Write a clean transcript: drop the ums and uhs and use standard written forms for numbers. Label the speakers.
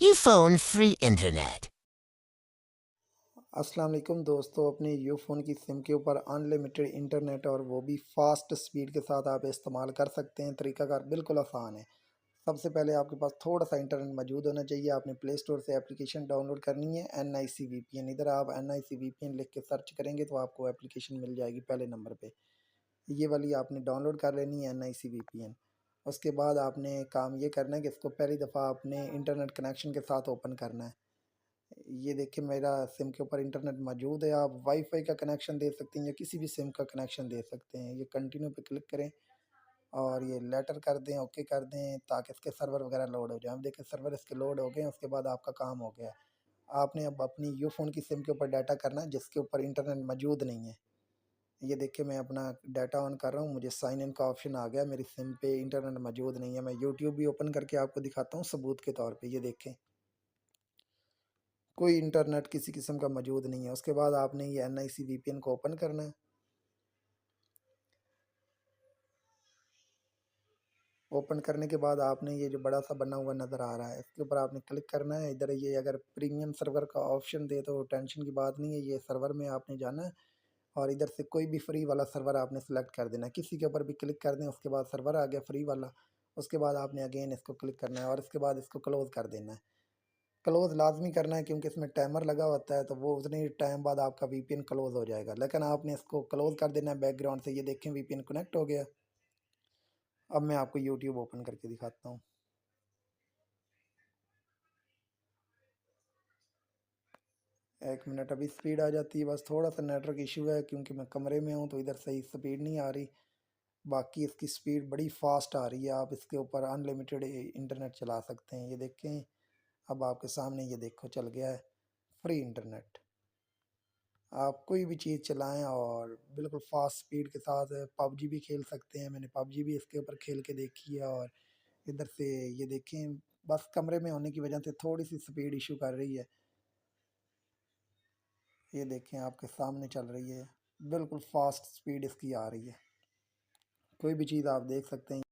Speaker 1: You phone free internet.
Speaker 2: अस्सलाम वालेकुम दोस्तों, अपने फ़ोन की सिम के ऊपर अनलिमिटेड इंटरनेट और वो भी फ़ास्ट स्पीड के साथ आप इस्तेमाल कर सकते हैं। तरीकाकार बिल्कुल आसान है। सबसे पहले आपके पास थोड़ा-सा इंटरनेट मौजूद होना चाहिए। आपने प्ले स्टोर से एप्लीकेशन डाउनलोड करनी है एनआईसी वीपीएन। इधर आप एनआईसी वीपीएन लिख के सर्च करेंगे तो आपको एप्लीकेशन मिल जाएगी पहले नंबर पे। ये वाली आपने डाउनलोड कर लेनी है एनआईसी वीपीएन। उसके बाद आपने काम ये करना है कि इसको पहली दफ़ा आपने इंटरनेट कनेक्शन के साथ ओपन करना है। ये देखिए मेरा सिम के ऊपर इंटरनेट मौजूद है। आप वाईफ़ाई का कनेक्शन दे सकते हैं या किसी भी सिम का कनेक्शन दे सकते हैं। ये कंटिन्यू पे क्लिक करें और ये लेटर कर दें, ओके कर दें ताकि इसके सर्वर वगैरह लोड हो जाएँ। अब देखिए सर्वर इसके लोड हो गए हैं, उसके बाद आपका काम हो गया है। आपने अब अपनी फ़ोन की सिम के ऊपर डाटा करना है जिसके ऊपर इंटरनेट मौजूद नहीं है। ये देखिए मैं अपना डाटा ऑन कर रहा हूँ, मुझे साइन इन का ऑप्शन आ गया। मेरी सिम पे इंटरनेट मौजूद नहीं है। मैं यूट्यूब भी ओपन करके आपको दिखाता हूँ सबूत के तौर पे। ये देखें। कोई इंटरनेट किसी किस्म का मौजूद नहीं है। उसके बाद आपने ये एनआईसी वीपीएन को ओपन करना है। ओपन करने के बाद आपने ये जो बड़ा सा बना हुआ नज़र आ रहा है, इसके ऊपर आपने क्लिक करना है। इधर ये अगर प्रीमियम सर्वर का ऑप्शन दे तो टेंशन की बात नहीं है, ये सर्वर में आपने जाना है और इधर से कोई भी फ्री वाला सर्वर आपने सेलेक्ट कर देना है। किसी के ऊपर भी क्लिक कर दें, उसके बाद सर्वर आ गया फ्री वाला। उसके बाद आपने अगेन इसको क्लिक करना है और इसके बाद इसको क्लोज़ कर देना है। क्लोज़ लाज़मी करना है क्योंकि इसमें टाइमर लगा होता है, तो वो उतने ही टाइम बाद आपका वीपीएन क्लोज़ हो जाएगा। लेकिन आपने इसको क्लोज़ कर देना है बैकग्राउंड से। ये देखें वीपीएन कनेक्ट हो गया। अब मैं आपको यूट्यूब ओपन करके दिखाता हूँ। 1 मिनट अभी स्पीड आ जाती है, बस थोड़ा-सा नेटवर्क इश्यू है क्योंकि मैं कमरे में हूँ तो इधर सही स्पीड नहीं आ रही। बाकी इसकी स्पीड बड़ी फ़ास्ट आ रही है। आप इसके ऊपर अनलिमिटेड इंटरनेट चला सकते हैं। ये देखें, अब आपके सामने ये देखो चल गया है फ्री इंटरनेट। आप कोई भी चीज़ चलाएँ और बिल्कुल फ़ास्ट स्पीड के साथ पबजी भी खेल सकते हैं। मैंने पबजी भी इसके ऊपर खेल के देखी है और इधर से ये देखें, बस कमरे में होने की वजह से थोड़ी-सी स्पीड इश्यू कर रही है। ये देखें आपके सामने चल रही है। बिल्कुल फ़ास्ट स्पीड इसकी आ रही है। कोई भी चीज़ आप देख सकते हैं।